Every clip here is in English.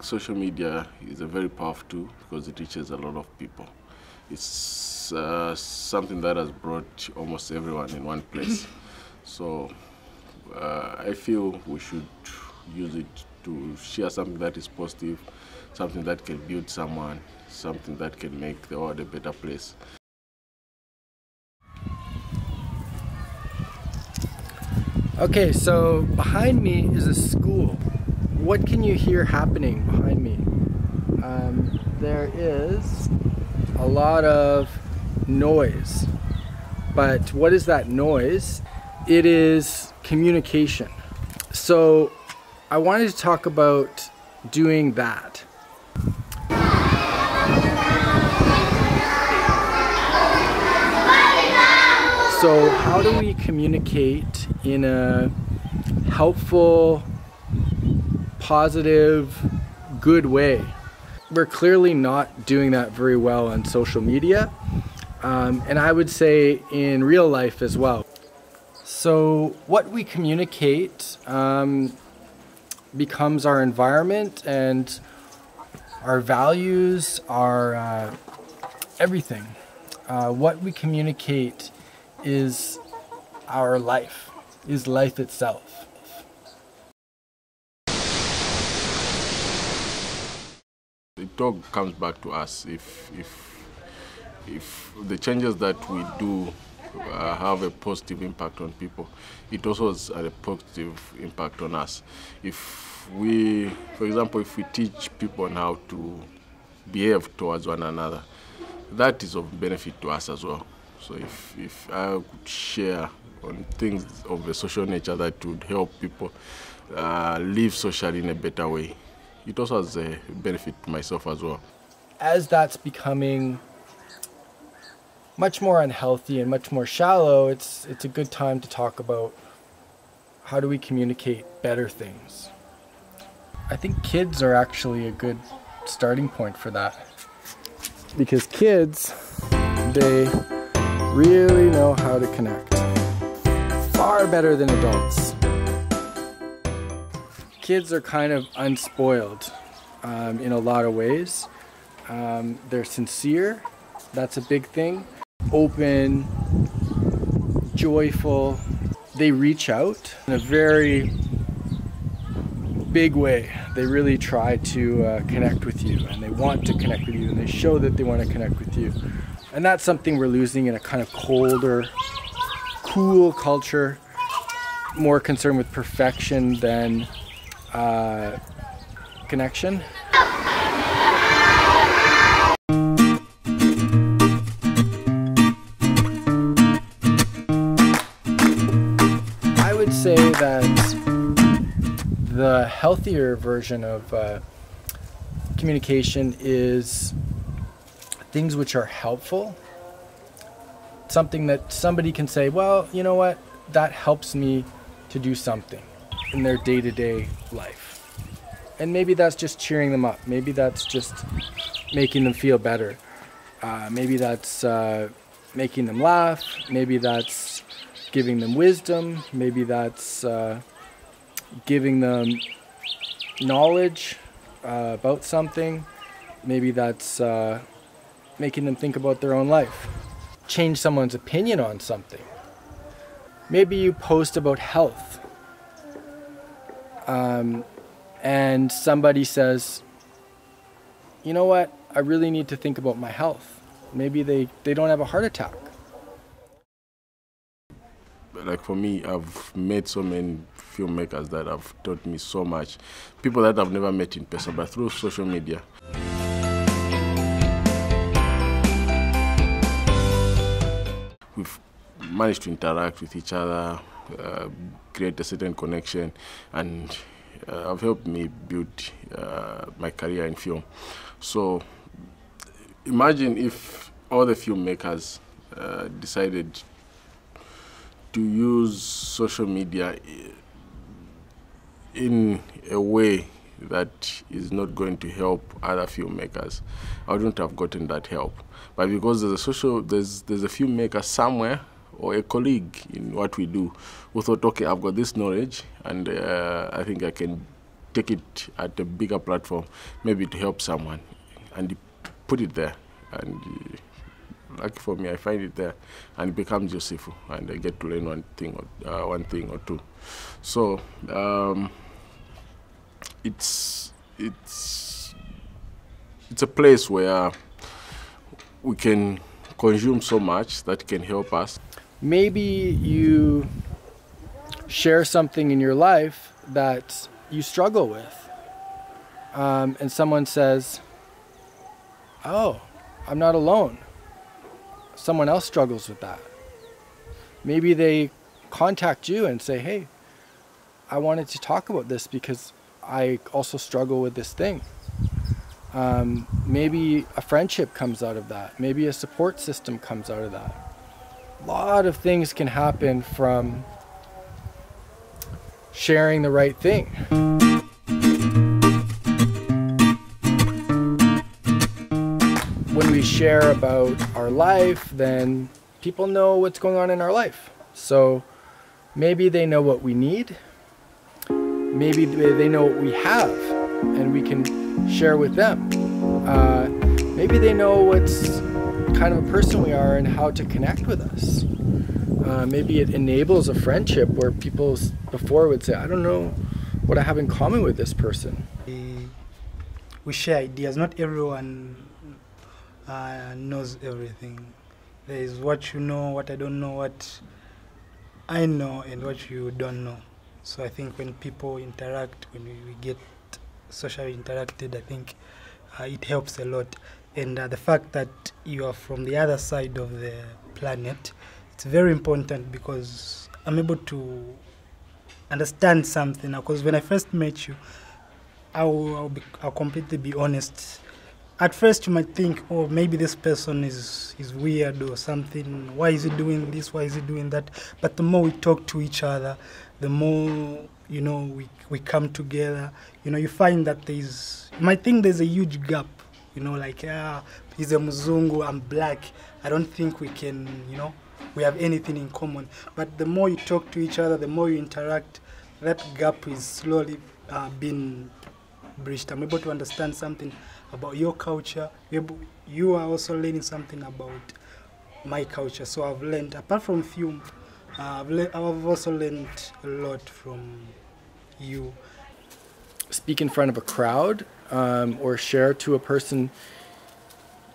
Social media is a very powerful tool because it reaches a lot of people. It's something that has brought almost everyone in one place. So I feel we should use it to share something that is positive, something that can build someone, something that can make the world a better place. Okay, so behind me is a school. What can you hear happening behind me? There is a lot of noise. But what is that noise? It is communication. So I wanted to talk about doing that. So how do we communicate in a helpful, positive, good way? We're clearly not doing that very well on social media, and I would say in real life as well. So what we communicate becomes our environment and our values, our everything. What we communicate is our life, is life itself. It all comes back to us. If the changes that we do have a positive impact on people, it also has a positive impact on us. If we, for example, if we teach people on how to behave towards one another, that is of benefit to us as well. So if I could share on things of a social nature that would help people live socially in a better way, it also has a benefit to myself as well. As that's becoming much more unhealthy and much more shallow, it's a good time to talk about how do we communicate better things. I think kids are actually a good starting point for that. Because kids, they really know how to connect. Far better than adults. Kids are kind of unspoiled in a lot of ways. They're sincere, that's a big thing. Open, joyful. They reach out in a very big way. They really try to connect with you, and they want to connect with you, and they show that they want to connect with you. And that's something we're losing in a kind of colder, cool culture, more concerned with perfection than connection. I would say that the healthier version of communication is things which are helpful. Something that somebody can say, well, you know what, that helps me to do something in their day-to-day life. And maybe that's just cheering them up. Maybe that's just making them feel better. Maybe that's making them laugh. Maybe that's giving them wisdom. Maybe that's giving them knowledge about something. Maybe that's making them think about their own life. Change someone's opinion on something. Maybe you post about health. And somebody says, you know what, I really need to think about my health. Maybe they don't have a heart attack. Like for me, I've met so many filmmakers that have taught me so much. People that I've never met in person, but through social media. We've managed to interact with each other, create a certain connection, and have helped me build my career in film. So imagine if all the filmmakers decided to use social media in a way that is not going to help other filmmakers. I wouldn't have gotten that help. But because there's a filmmaker somewhere or a colleague in what we do who thought, okay, I've got this knowledge and I think I can take it at a bigger platform, maybe to help someone, and you put it there. And lucky for me, I find it there, and it becomes useful, and I get to learn one thing or two. So it's a place where we can consume so much that can help us. Maybe you share something in your life that you struggle with, and someone says, "Oh, I'm not alone. Someone else struggles with that." Maybe they contact you and say, "Hey, I wanted to talk about this because I also struggle with this thing." Maybe a friendship comes out of that. Maybe a support system comes out of that. A lot of things can happen from sharing the right thing. When we share about our life, then people know what's going on in our life. So maybe they know what we need. Maybe they know what we have, and we can share with them. Maybe they know what's kind of a person we are and how to connect with us. Maybe it enables a friendship where people before would say, "I don't know what I have in common with this person." We share ideas. Not everyone knows everything. There is what you know, what I don't know, what I know, and what you don't know. So I think when people interact, when we get socially interacted, I think it helps a lot. And the fact that you are from the other side of the planet, it's very important because I'm able to understand something. Because when I first met you, I'll completely be honest. At first you might think, oh, maybe this person is weird or something. Why is he doing this? Why is he doing that? But the more we talk to each other, the more, you know, we come together. You know, you find that you might think there's a huge gap. You know, like, he's a Mzungu, I'm black. I don't think we can, you know, we have anything in common. But the more you talk to each other, the more you interact, that gap is slowly being bridged. I'm able to understand something about your culture. You are also learning something about my culture. So I've learned, apart from film, I've also learned a lot from you. Speak in front of a crowd or share to a person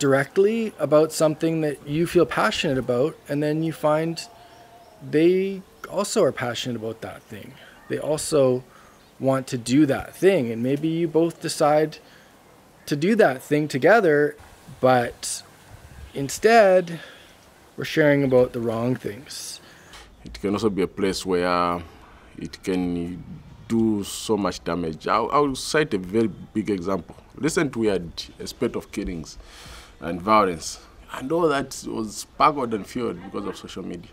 directly about something that you feel passionate about, and then you find they also are passionate about that thing. They also want to do that thing, and maybe you both decide to do that thing together, but instead we're sharing about the wrong things. It can also be a place where it can do so much damage. I'll cite a very big example. Recently we had a spate of killings and violence, and all that was sparkled and fueled because of social media.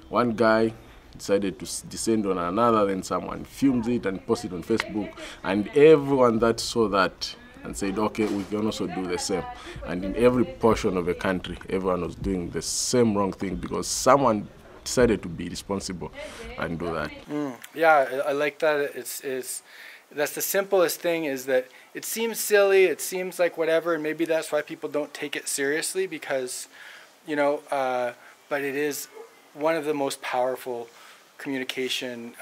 One guy decided to descend on another, then someone filmed it and posted it on Facebook, and everyone that saw that and said, okay, we can also do the same. And in every portion of the country, everyone was doing the same wrong thing because someone decided to be responsible and do that. Yeah, I like that. That's the simplest thing, is that it seems silly, it seems like whatever, and maybe that's why people don't take it seriously, because, you know, but it is one of the most powerful communication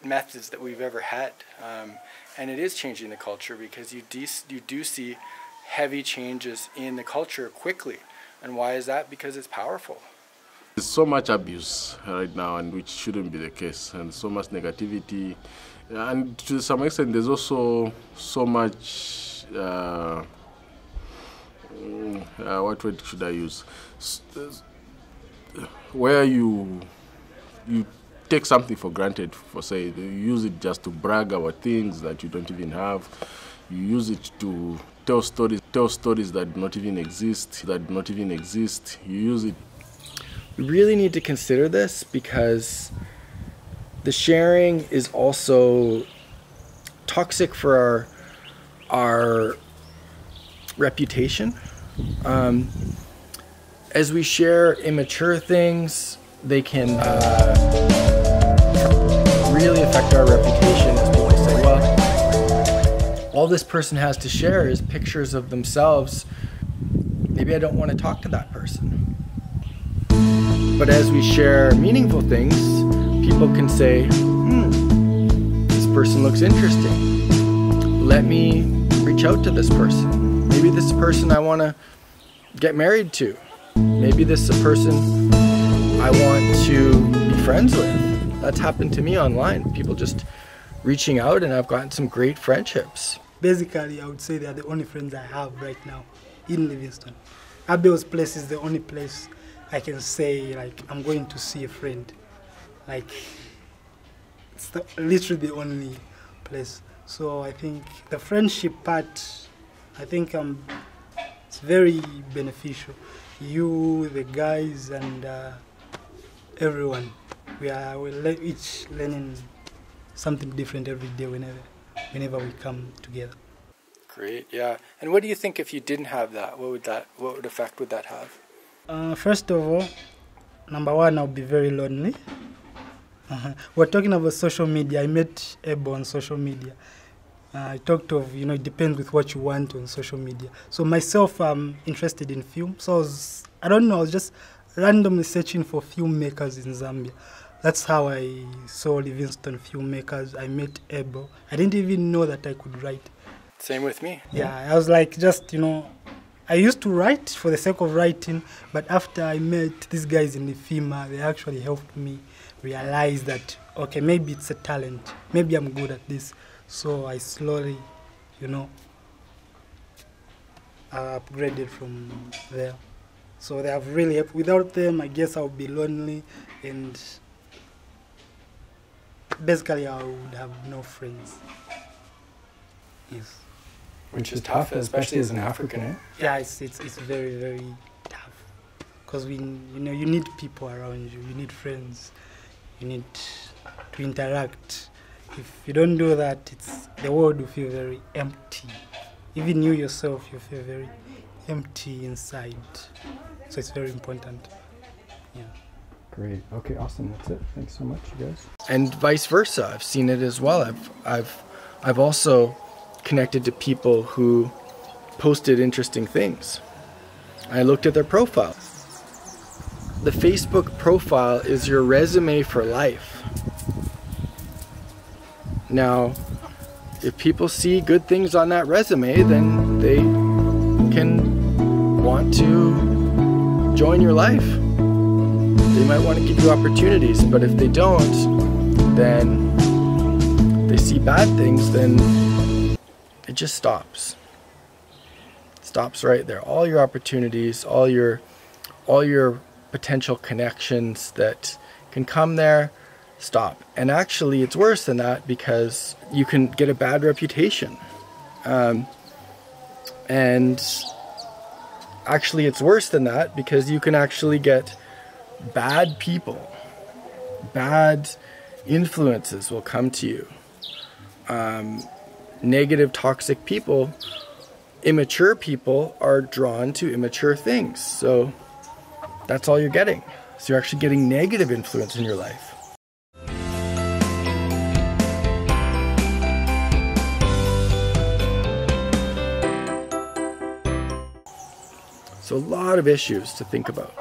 methods that we've ever had. And it is changing the culture, because you do see heavy changes in the culture quickly. And why is that? Because it's powerful. There's so much abuse right now, and which shouldn't be the case, and so much negativity. And to some extent, there's also so much, what word should I use? Where you take something for granted, for say, you use it just to brag about things that you don't even have. You use it to tell stories that do not even exist, You use it. We really need to consider this, because the sharing is also toxic for our reputation. As we share immature things, they can really affect our reputation, as people say, well, this person has to share is pictures of themselves, maybe I don't want to talk to that person. But as we share meaningful things, people can say, this person looks interesting. Let me reach out to this person. Maybe this is a person I want to get married to. Maybe this is a person I want to be friends with. That's happened to me online. People just reaching out, and I've gotten some great friendships. Basically, I would say they are the only friends I have right now in Livingston. Abel's place is the only place I can say, like, I'm going to see a friend. Like, it's literally the only place. So I think the friendship part, I think it's very beneficial. You, the guys, and everyone, we're each learning something different every day whenever we come together. Great, yeah. And what do you think if you didn't have that? What effect would that have? First of all, number one, I'll be very lonely. We're talking about social media. I met Ebo on social media. I talked of, it depends with what you want on social media. So myself, I'm interested in film. So I was just randomly searching for filmmakers in Zambia. That's how I saw Livingston Filmmakers. I met Ebo. I didn't even know that I could write. Same with me. Yeah, I was like, I used to write for the sake of writing, but after I met these guys in the FEMA, they actually helped me realize that, okay, maybe it's a talent. Maybe I'm good at this. So I slowly, upgraded from there. So they have really helped. Without them, I guess I would be lonely, and basically I would have no friends. Yes. Which is tough, especially as an African, eh? Yeah, it's very, very tough. Because you need people around you. You need friends. You need to interact. If you don't do that, the world will feel very empty. Even you yourself, you feel very empty inside. So it's very important. Yeah. Great. Okay, awesome. That's it. Thanks so much, you guys. And vice versa. I've seen it as well. I've also connected to people who posted interesting things. I looked at their profile. The Facebook profile is your resume for life. Now, if people see good things on that resume, then they can want to join your life. They might want to give you opportunities, but if they don't, then they see bad things, then it just stops. It stops right there. All your opportunities, all your potential connections that can come there, stop. And actually it's worse than that, because you can get a bad reputation. And actually it's worse than that, because you can actually get bad people, bad influences will come to you. Negative, toxic people, immature people are drawn to immature things. So that's all you're getting. So you're actually getting negative influence in your life. So a lot of issues to think about.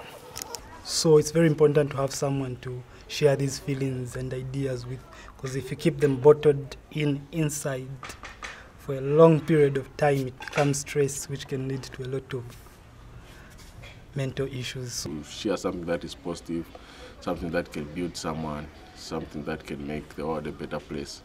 So it's very important to have someone to share these feelings and ideas with, because if you keep them bottled inside for a long period of time, it becomes stress, which can lead to a lot of mental issues. Share something that is positive, something that can build someone, something that can make the world a better place.